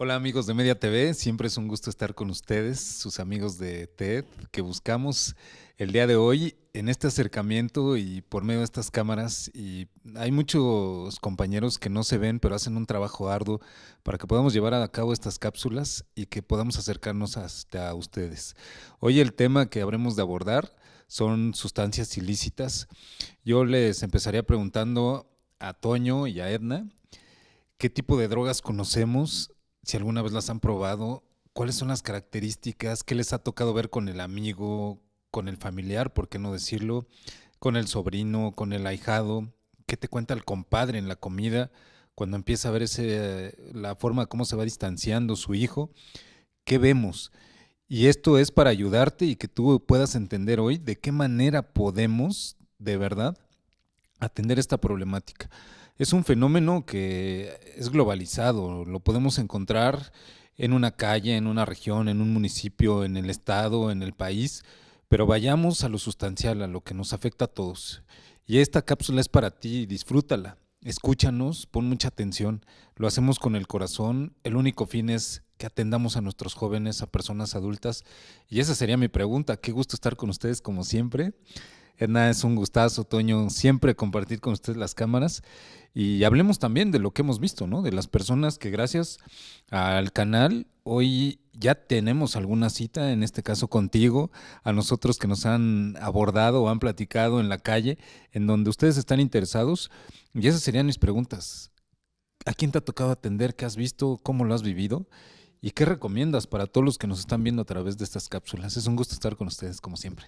Hola amigos de Media TV, siempre es un gusto estar con ustedes, sus amigos de TED, que buscamos el día de hoy en este acercamiento y por medio de estas cámaras. Y hay muchos compañeros que no se ven, pero hacen un trabajo arduo para que podamos llevar a cabo estas cápsulas y que podamos acercarnos hasta ustedes. Hoy el tema que habremos de abordar son sustancias ilícitas. Yo les empezaría preguntando a Toño y a Edna qué tipo de drogas conocemos, si alguna vez las han probado, cuáles son las características, qué les ha tocado ver con el amigo, con el familiar, por qué no decirlo, con el sobrino, con el ahijado, qué te cuenta el compadre en la comida, cuando empieza a ver la forma cómo se va distanciando su hijo, qué vemos. Y esto es para ayudarte y que tú puedas entender hoy de qué manera podemos, de verdad, atender esta problemática. Es un fenómeno que es globalizado, lo podemos encontrar en una calle, en una región, en un municipio, en el estado, en el país, pero vayamos a lo sustancial, a lo que nos afecta a todos. Y esta cápsula es para ti, disfrútala, escúchanos, pon mucha atención, lo hacemos con el corazón, el único fin es que atendamos a nuestros jóvenes, a personas adultas, y esa sería mi pregunta. Qué gusto estar con ustedes como siempre. Edna, es un gustazo, Toño, siempre compartir con ustedes las cámaras y hablemos también de lo que hemos visto, ¿no? De las personas que gracias al canal hoy ya tenemos alguna cita, en este caso contigo, a nosotros que nos han abordado o han platicado en la calle, en donde ustedes están interesados. Y esas serían mis preguntas. ¿A quién te ha tocado atender? ¿Qué has visto? ¿Cómo lo has vivido? ¿Y qué recomiendas para todos los que nos están viendo a través de estas cápsulas? Es un gusto estar con ustedes, como siempre.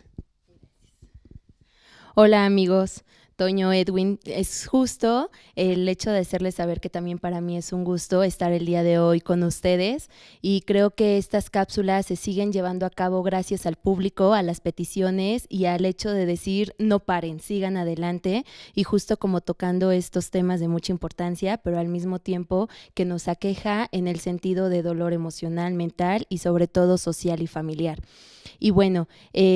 Hola amigos, Toño, Edwin, es justo el hecho de hacerles saber que también para mí es un gusto estar el día de hoy con ustedes y creo que estas cápsulas se siguen llevando a cabo gracias al público, a las peticiones y al hecho de decir no paren, sigan adelante y justo como tocando estos temas de mucha importancia, pero al mismo tiempo que nos aqueja en el sentido de dolor emocional, mental y sobre todo social y familiar. Y bueno,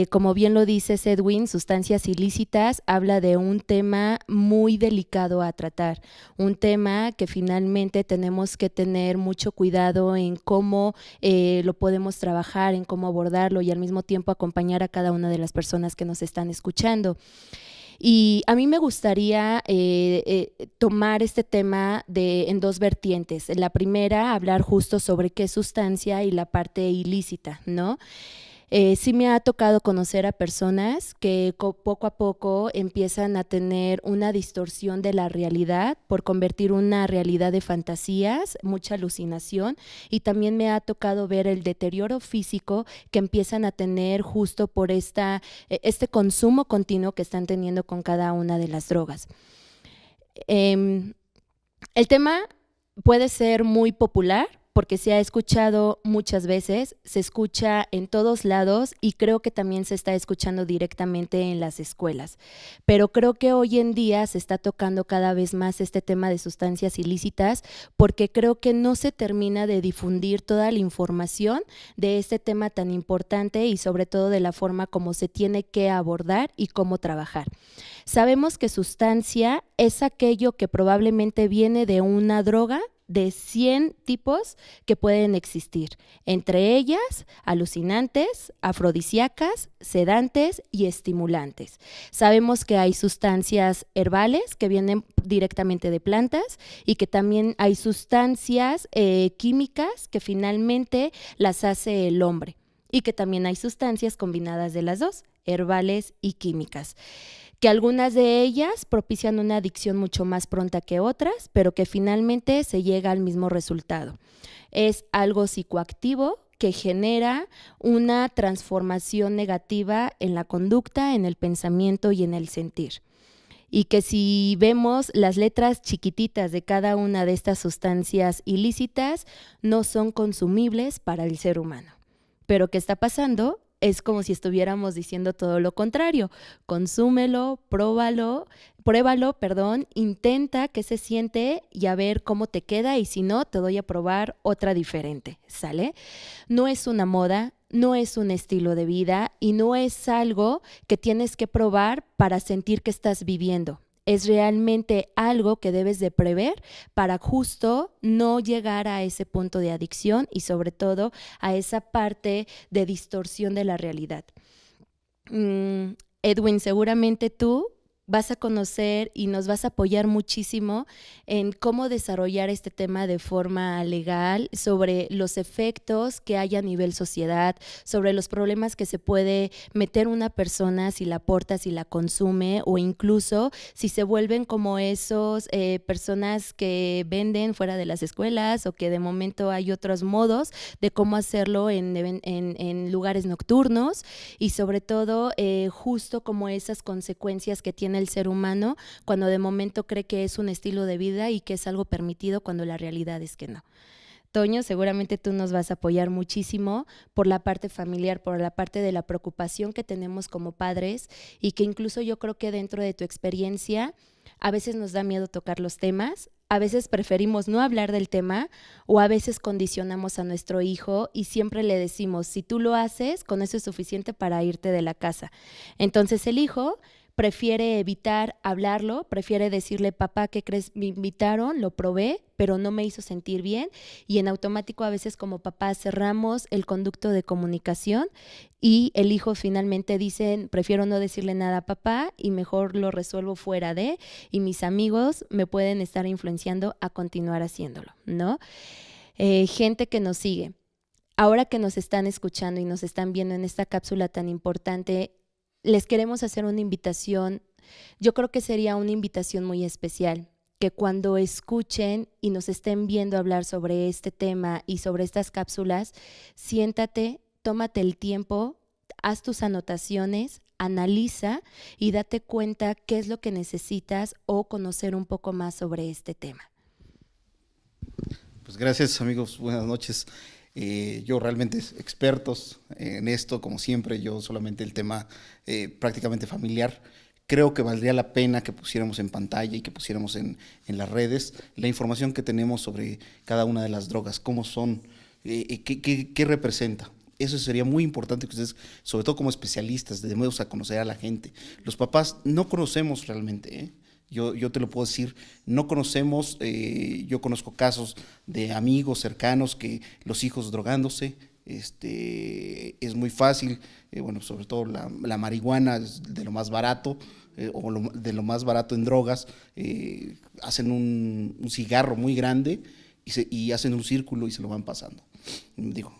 como bien lo dice Edwin, sustancias ilícitas habla de un tema muy delicado a tratar, un tema que finalmente tenemos que tener mucho cuidado en cómo lo podemos trabajar, en cómo abordarlo y al mismo tiempo acompañar a cada una de las personas que nos están escuchando. Y a mí me gustaría tomar este tema en dos vertientes. La primera, hablar justo sobre qué sustancia y la parte ilícita, ¿no? Sí me ha tocado conocer a personas que poco a poco empiezan a tener una distorsión de la realidad por convertir una realidad de fantasías, mucha alucinación, y también me ha tocado ver el deterioro físico que empiezan a tener justo por este consumo continuo que están teniendo con cada una de las drogas. El tema puede ser muy popular porque se ha escuchado muchas veces, se escucha en todos lados y creo que también se está escuchando directamente en las escuelas. Pero creo que hoy en día se está tocando cada vez más este tema de sustancias ilícitas porque creo que no se termina de difundir toda la información de este tema tan importante y sobre todo de la forma como se tiene que abordar y cómo trabajar. Sabemos que sustancia es aquello que probablemente viene de una droga de 100 tipos que pueden existir, entre ellas alucinantes, afrodisíacas, sedantes y estimulantes. Sabemos que hay sustancias herbales que vienen directamente de plantas y que también hay sustancias químicas que finalmente las hace el hombre y que también hay sustancias combinadas de las dos, herbales y químicas, que algunas de ellas propician una adicción mucho más pronta que otras, pero que finalmente se llega al mismo resultado. Es algo psicoactivo que genera una transformación negativa en la conducta, en el pensamiento y en el sentir. Y que si vemos las letras chiquititas de cada una de estas sustancias ilícitas, no son consumibles para el ser humano. Pero ¿qué está pasando? Es como si estuviéramos diciendo todo lo contrario. Consúmelo, pruébalo, intenta qué se siente y a ver cómo te queda y si no, te doy a probar otra diferente, ¿sale? No es una moda, no es un estilo de vida y no es algo que tienes que probar para sentir que estás viviendo. es realmente algo que debes de prever para justo no llegar a ese punto de adicción y sobre todo a esa parte de distorsión de la realidad. Edwin, seguramente tú vas a conocer y nos vas a apoyar muchísimo en cómo desarrollar este tema de forma legal, sobre los efectos que hay a nivel sociedad, sobre los problemas que se puede meter una persona si la aporta, si la consume, o incluso si se vuelven como esos personas que venden fuera de las escuelas, o que de momento hay otros modos de cómo hacerlo en lugares nocturnos, y sobre todo justo como esas consecuencias que tiene el ser humano cuando de momento cree que es un estilo de vida y que es algo permitido cuando la realidad es que no. Toño, seguramente tú nos vas a apoyar muchísimo por la parte familiar, por la parte de la preocupación que tenemos como padres, y que incluso yo creo que dentro de tu experiencia a veces nos da miedo tocar los temas, a veces preferimos no hablar del tema, o a veces condicionamos a nuestro hijo y siempre le decimos, si tú lo haces, con eso es suficiente para irte de la casa. Entonces el hijo prefiere evitar hablarlo, prefiere decirle, papá, ¿qué crees? Me invitaron, lo probé, pero no me hizo sentir bien, y en automático a veces como papá cerramos el conducto de comunicación y el hijo finalmente dice, prefiero no decirle nada a papá y mejor lo resuelvo fuera de, y mis amigos me pueden estar influenciando a continuar haciéndolo, ¿no? Gente que nos sigue, ahora que nos están escuchando y nos están viendo en esta cápsula tan importante, les queremos hacer una invitación. Yo creo que sería una invitación muy especial, que cuando escuchen y nos estén viendo hablar sobre este tema y sobre estas cápsulas, siéntate, tómate el tiempo, haz tus anotaciones, analiza y date cuenta qué es lo que necesitas o conocer un poco más sobre este tema. Pues gracias, amigos, buenas noches. Yo realmente expertos en esto, como siempre, yo solamente el tema prácticamente familiar. Creo que valdría la pena que pusiéramos en pantalla y que pusiéramos en las redes la información que tenemos sobre cada una de las drogas, cómo son, qué representa. Eso sería muy importante que ustedes, sobre todo como especialistas, debemos a conocer a la gente. Los papás no conocemos realmente, ¿eh? Yo te lo puedo decir, no conocemos, yo conozco casos de amigos cercanos que los hijos drogándose, es muy fácil, bueno, sobre todo la marihuana es de lo más barato, de lo más barato en drogas, hacen un cigarro muy grande y hacen un círculo y se lo van pasando. Digo,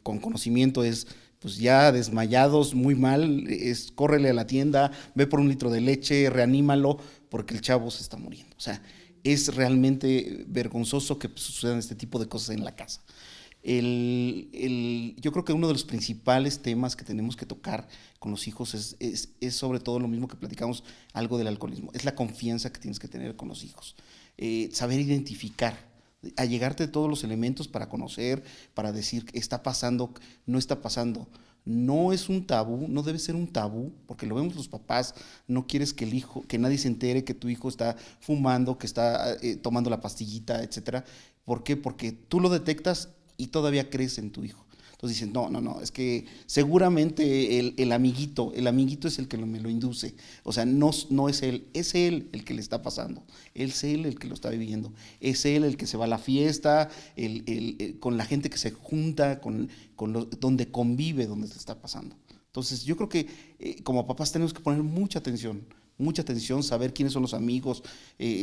con conocimiento es, pues ya desmayados, muy mal, córrele a la tienda, ve por 1 litro de leche, reanímalo, porque el chavo se está muriendo. O sea, es realmente vergonzoso que sucedan este tipo de cosas en la casa. Yo creo que uno de los principales temas que tenemos que tocar con los hijos es sobre todo lo mismo que platicamos, algo del alcoholismo, es la confianza que tienes que tener con los hijos, saber identificar, allegarte de todos los elementos para conocer, para decir está pasando, no está pasando. No es un tabú, no debe ser un tabú, porque lo vemos los papás, no quieres que que nadie se entere que tu hijo está fumando, que está tomando la pastillita, etcétera. ¿Por qué? Porque tú lo detectas y todavía crees en tu hijo. Entonces dicen, no, es que seguramente el amiguito es el que me lo induce. O sea, no es él el que le está pasando, es él el que lo está viviendo, es él el que se va a la fiesta, con la gente que se junta, donde convive, donde se está pasando. Entonces yo creo que como papás tenemos que poner mucha atención, saber quiénes son los amigos,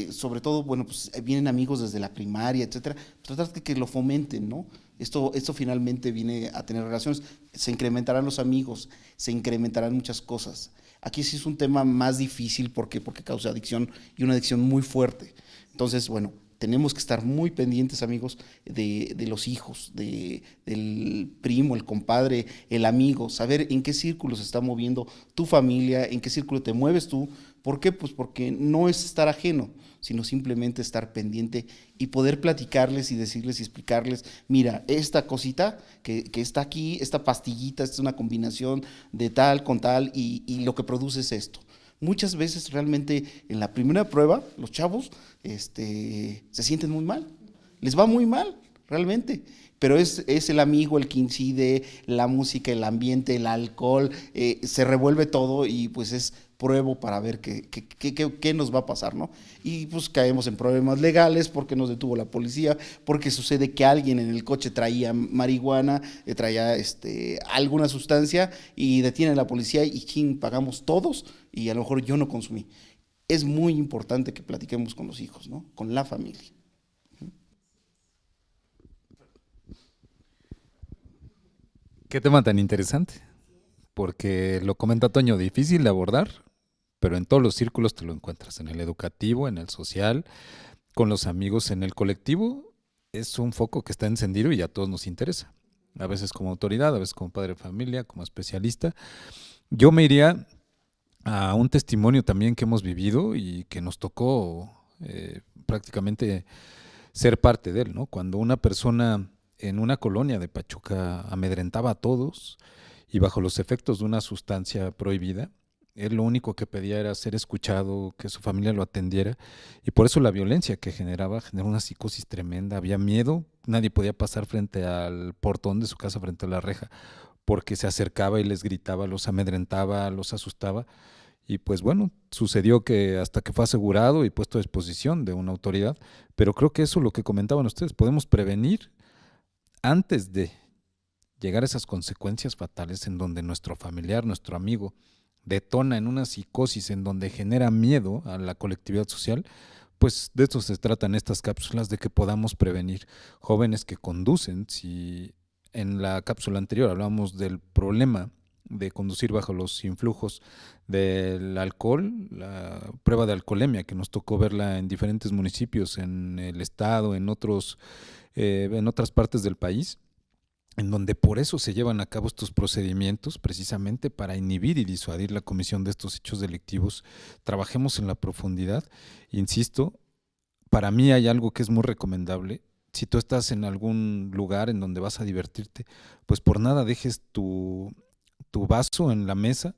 sobre todo, bueno, pues vienen amigos desde la primaria, etcétera, tratar de que lo fomenten, ¿no? Esto finalmente viene a tener relaciones, se incrementarán los amigos, se incrementarán muchas cosas. Aquí sí es un tema más difícil porque causa adicción y una adicción muy fuerte. Entonces, bueno, tenemos que estar muy pendientes, amigos, de los hijos, del primo, el compadre, el amigo, saber en qué círculo se está moviendo tu familia, en qué círculo te mueves tú. ¿Por qué? Pues porque no es estar ajeno, sino simplemente estar pendiente y poder platicarles y decirles y explicarles, mira, esta cosita que está aquí, esta pastillita, esta es una combinación de tal con tal y lo que produce es esto. Muchas veces realmente en la primera prueba los chavos se sienten muy mal, les va muy mal realmente, pero es el amigo el que incide, la música, el ambiente, el alcohol, se revuelve todo y pues es pruebo para ver qué nos va a pasar, ¿no? Y pues caemos en problemas legales porque nos detuvo la policía, porque sucede que alguien en el coche traía marihuana, traía alguna sustancia y detiene a la policía y chin, pagamos todos y a lo mejor yo no consumí. Es muy importante que platiquemos con los hijos, ¿no? Con la familia. Qué tema tan interesante, porque lo comenta Toño, difícil de abordar, pero en todos los círculos te lo encuentras, en el educativo, en el social, con los amigos, en el colectivo. Es un foco que está encendido y a todos nos interesa. A veces como autoridad, a veces como padre de familia, como especialista. Yo me iría a un testimonio también que hemos vivido y que nos tocó prácticamente ser parte de él, ¿no? Cuando una persona en una colonia de Pachuca amedrentaba a todos y bajo los efectos de una sustancia prohibida, él lo único que pedía era ser escuchado, que su familia lo atendiera, y por eso la violencia que generaba una psicosis tremenda, había miedo, nadie podía pasar frente al portón de su casa, frente a la reja, porque se acercaba y les gritaba, los amedrentaba, los asustaba, y pues bueno, sucedió que hasta que fue asegurado y puesto a disposición de una autoridad, pero creo que eso es lo que comentaban ustedes, podemos prevenir antes de llegar a esas consecuencias fatales en donde nuestro familiar, nuestro amigo, detona en una psicosis en donde genera miedo a la colectividad social, pues de eso se tratan estas cápsulas, de que podamos prevenir jóvenes que conducen. Si en la cápsula anterior hablamos del problema de conducir bajo los influjos del alcohol, la prueba de alcoholemia que nos tocó verla en diferentes municipios en el estado, en otras partes del país, en donde por eso se llevan a cabo estos procedimientos, precisamente para inhibir y disuadir la comisión de estos hechos delictivos. Trabajemos en la profundidad, insisto, para mí hay algo que es muy recomendable. Si tú estás en algún lugar en donde vas a divertirte, pues por nada dejes tu vaso en la mesa,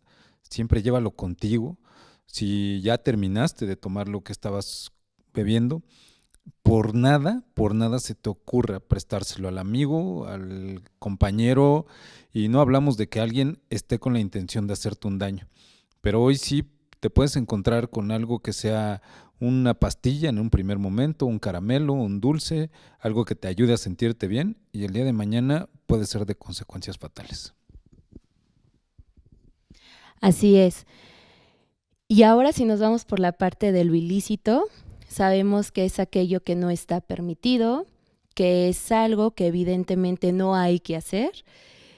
siempre llévalo contigo. Si ya terminaste de tomar lo que estabas bebiendo, por nada se te ocurra prestárselo al amigo, al compañero, y no hablamos de que alguien esté con la intención de hacerte un daño, pero hoy sí te puedes encontrar con algo que sea una pastilla en un primer momento, un caramelo, un dulce, algo que te ayude a sentirte bien, y el día de mañana puede ser de consecuencias fatales. Así es. Y ahora si nos vamos por la parte de lo ilícito, sabemos que es aquello que no está permitido, que es algo que evidentemente no hay que hacer,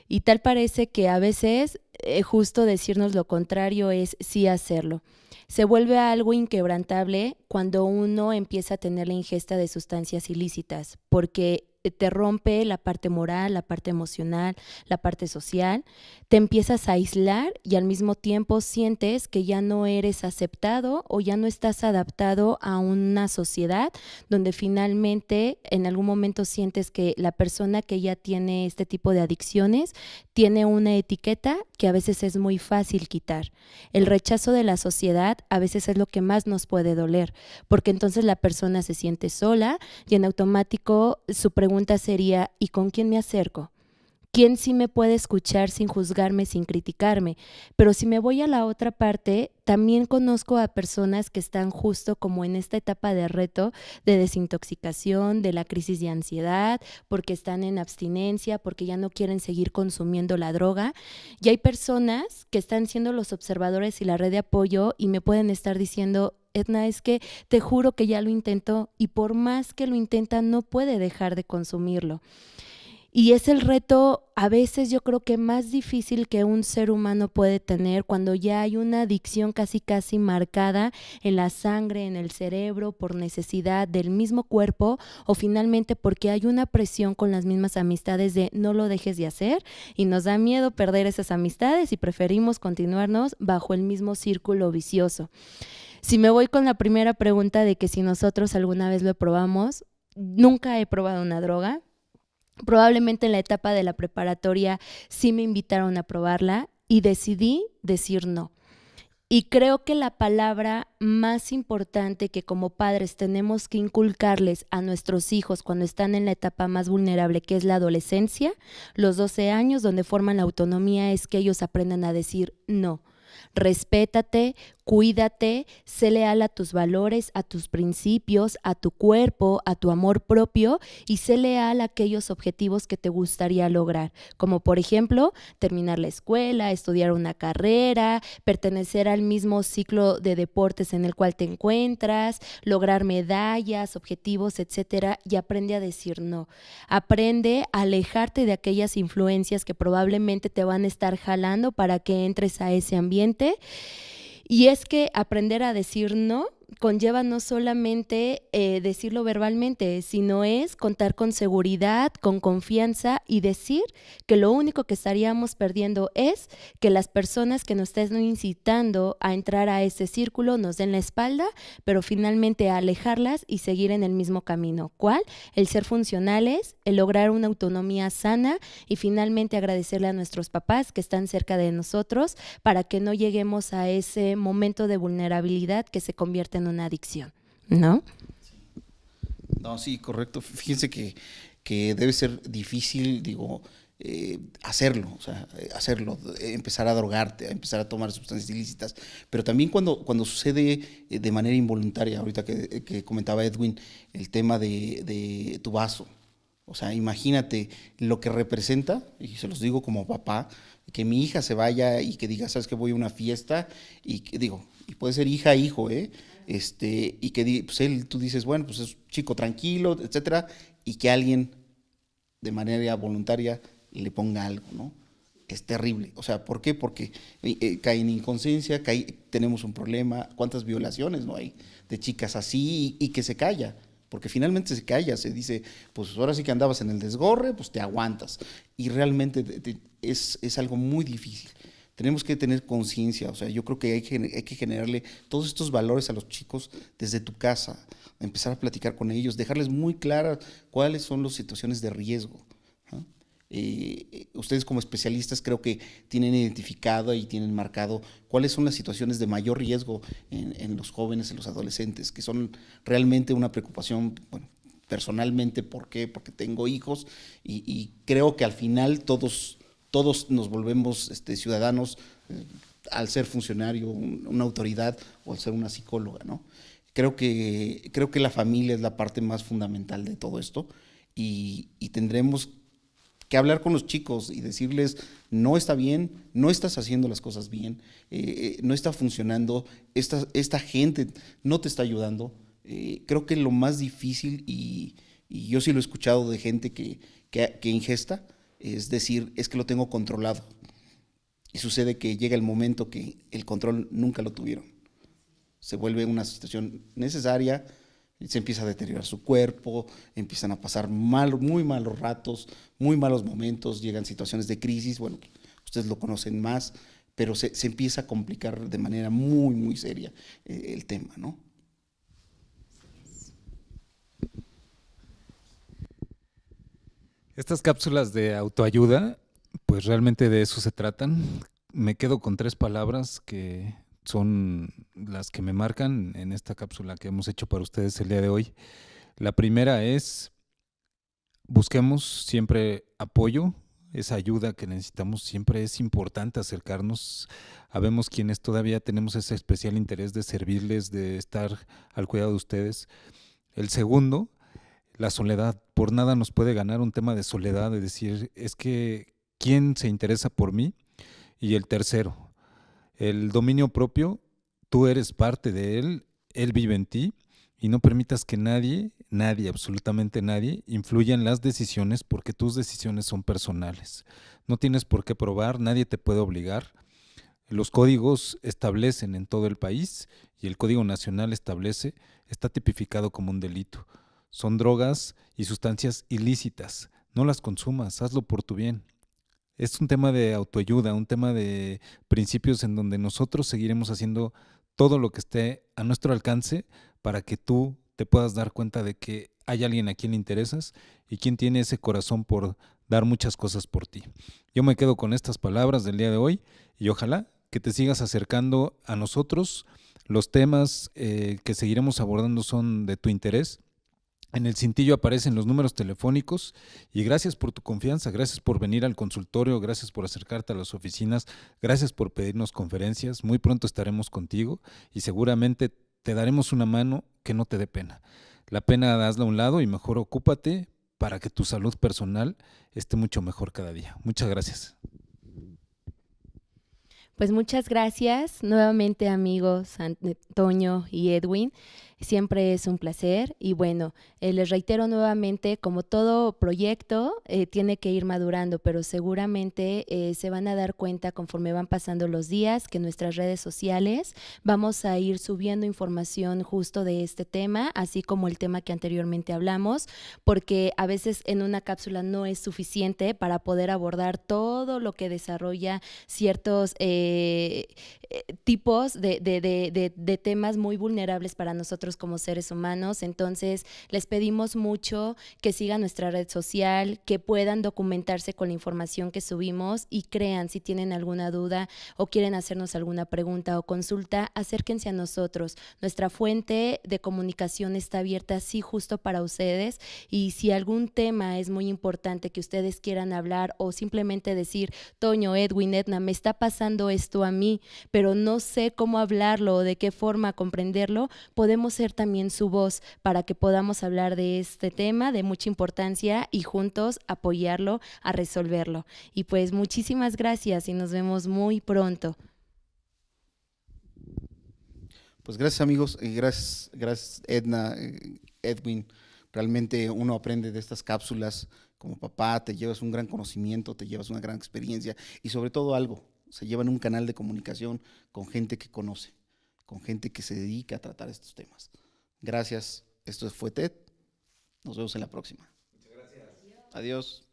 y tal parece que a veces justo decirnos lo contrario es sí hacerlo. Se vuelve algo inquebrantable cuando uno empieza a tener la ingesta de sustancias ilícitas, porque te rompe la parte moral, la parte emocional, la parte social, te empiezas a aislar y al mismo tiempo sientes que ya no eres aceptado o ya no estás adaptado a una sociedad donde finalmente en algún momento sientes que la persona que ya tiene este tipo de adicciones tiene una etiqueta que a veces es muy fácil quitar. El rechazo de la sociedad a veces es lo que más nos puede doler, porque entonces la persona se siente sola y en automático su pregunta sería, ¿y con quién me acerco? ¿Quién sí me puede escuchar sin juzgarme, sin criticarme? Pero si me voy a la otra parte, también conozco a personas que están justo como en esta etapa de reto de desintoxicación, de la crisis de ansiedad, porque están en abstinencia, porque ya no quieren seguir consumiendo la droga. Y hay personas que están siendo los observadores y la red de apoyo y me pueden estar diciendo, Edna, es que te juro que ya lo intentó y por más que lo intenta no puede dejar de consumirlo. Y es el reto a veces yo creo que más difícil que un ser humano puede tener cuando ya hay una adicción casi marcada en la sangre, en el cerebro, por necesidad del mismo cuerpo o finalmente porque hay una presión con las mismas amistades de no lo dejes de hacer y nos da miedo perder esas amistades y preferimos continuarnos bajo el mismo círculo vicioso. Si me voy con la primera pregunta de que si nosotros alguna vez lo probamos, nunca he probado una droga. Probablemente en la etapa de la preparatoria sí me invitaron a probarla y decidí decir no. Y creo que la palabra más importante que como padres tenemos que inculcarles a nuestros hijos cuando están en la etapa más vulnerable, que es la adolescencia, los 12 años donde forman la autonomía, es que ellos aprendan a decir no. Respétate, cuídate, sé leal a tus valores, a tus principios, a tu cuerpo, a tu amor propio y sé leal a aquellos objetivos que te gustaría lograr, como por ejemplo, terminar la escuela, estudiar una carrera, pertenecer al mismo ciclo de deportes en el cual te encuentras, lograr medallas, objetivos, etcétera, y aprende a decir no. Aprende a alejarte de aquellas influencias que probablemente te van a estar jalando para que entres a ese ambiente. Y es que aprender a decir no conlleva no solamente decirlo verbalmente, sino es contar con seguridad, con confianza y decir que lo único que estaríamos perdiendo es que las personas que nos estén incitando a entrar a ese círculo nos den la espalda, pero finalmente a alejarlas y seguir en el mismo camino. ¿Cuál? El ser funcionales, el lograr una autonomía sana y finalmente agradecerle a nuestros papás que están cerca de nosotros para que no lleguemos a ese momento de vulnerabilidad que se convierte en una adicción, ¿no? No, sí, correcto. Fíjense que debe ser difícil, digo, hacerlo, o sea, empezar a drogarte, empezar a tomar sustancias ilícitas, pero también cuando sucede de manera involuntaria, ahorita que comentaba Edwin, el tema de tu vaso. O sea, imagínate lo que representa, y se los digo como papá, que mi hija se vaya y que diga, sabes que voy a una fiesta, y que digo, y puede ser hija, hijo, y que pues tú dices, bueno, pues es un chico tranquilo, etcétera, y que alguien de manera voluntaria le ponga algo, ¿no? Es terrible. O sea, ¿por qué? Porque cae en inconsciencia, tenemos un problema. ¿Cuántas violaciones no hay de chicas así y que se calla? Porque finalmente se calla, se dice, pues ahora sí que andabas en el desgorre, pues te aguantas. Y realmente es algo muy difícil. Tenemos que tener conciencia, o sea, yo creo que hay que generarle todos estos valores a los chicos desde tu casa, empezar a platicar con ellos, dejarles muy claras cuáles son las situaciones de riesgo, ¿no? Ustedes como especialistas creo que tienen identificado y tienen marcado cuáles son las situaciones de mayor riesgo en los jóvenes, en los adolescentes, que son realmente una preocupación, bueno, personalmente, ¿por qué? Porque tengo hijos y creo que al final todos nos volvemos ciudadanos al ser funcionario, una autoridad o al ser una psicóloga, ¿no? Creo que la familia es la parte más fundamental de todo esto y tendremos que hablar con los chicos y decirles, no está bien, no estás haciendo las cosas bien, no está funcionando, esta gente no te está ayudando. Creo que lo más difícil, y yo sí lo he escuchado de gente que ingesta, es decir, es que lo tengo controlado. Y sucede que llega el momento que el control nunca lo tuvieron. Se vuelve una situación necesaria, se empieza a deteriorar su cuerpo, empiezan a pasar muy malos ratos, muy malos momentos, llegan situaciones de crisis, bueno, ustedes lo conocen más, pero se empieza a complicar de manera muy seria el tema, ¿no? Estas cápsulas de autoayuda, pues realmente de eso se tratan. Me quedo con 3 palabras que son las que me marcan en esta cápsula que hemos hecho para ustedes el día de hoy. La primera es, busquemos siempre apoyo, esa ayuda que necesitamos. Siempre es importante acercarnos. Habemos quienes todavía tenemos ese especial interés de servirles, de estar al cuidado de ustedes. El segundo, la soledad. Por nada nos puede ganar un tema de soledad, de decir, es que, ¿quién se interesa por mí? Y el tercero, el dominio propio. Tú eres parte de él vive en ti, y no permitas que nadie, absolutamente nadie, influya en las decisiones, porque tus decisiones son personales. No tienes por qué probar, nadie te puede obligar. Los códigos establecen en todo el país, y el Código Nacional está tipificado como un delito. Son drogas y sustancias ilícitas. No las consumas, hazlo por tu bien. Es un tema de autoayuda, un tema de principios en donde nosotros seguiremos haciendo todo lo que esté a nuestro alcance para que tú te puedas dar cuenta de que hay alguien a quien le interesas y quien tiene ese corazón por dar muchas cosas por ti. Yo me quedo con estas palabras del día de hoy y ojalá que te sigas acercando a nosotros. Los temas que seguiremos abordando son de tu interés. En el cintillo aparecen los números telefónicos y gracias por tu confianza, gracias por venir al consultorio, gracias por acercarte a las oficinas, gracias por pedirnos conferencias. Muy pronto estaremos contigo y seguramente te daremos una mano que no te dé pena. La pena hazla a un lado y mejor ocúpate para que tu salud personal esté mucho mejor cada día. Muchas gracias. Pues muchas gracias nuevamente, amigos Toño y Edwin. Siempre es un placer y bueno, les reitero nuevamente, como todo proyecto tiene que ir madurando, pero seguramente se van a dar cuenta conforme van pasando los días que en nuestras redes sociales vamos a ir subiendo información justo de este tema, así como el tema que anteriormente hablamos, porque a veces en una cápsula no es suficiente para poder abordar todo lo que desarrolla ciertos tipos de temas muy vulnerables para nosotros como seres humanos. Entonces les pedimos mucho que sigan nuestra red social, que puedan documentarse con la información que subimos y crean, si tienen alguna duda o quieren hacernos alguna pregunta o consulta, acérquense a nosotros. Nuestra fuente de comunicación está abierta así justo para ustedes, y si algún tema es muy importante que ustedes quieran hablar o simplemente decir, Toño, Edwin, Edna, me está pasando esto a mí, pero no sé cómo hablarlo o de qué forma comprenderlo, podemos ser también su voz para que podamos hablar de este tema de mucha importancia y juntos apoyarlo a resolverlo. Y pues muchísimas gracias y nos vemos muy pronto. Pues gracias, amigos, y gracias Edna, Edwin. Realmente uno aprende de estas cápsulas. Como papá te llevas un gran conocimiento, te llevas una gran experiencia y sobre todo algo, se llevan un canal de comunicación con gente que conoce, con gente que se dedica a tratar estos temas. Gracias, esto fue TED, nos vemos en la próxima. Muchas gracias. Adiós.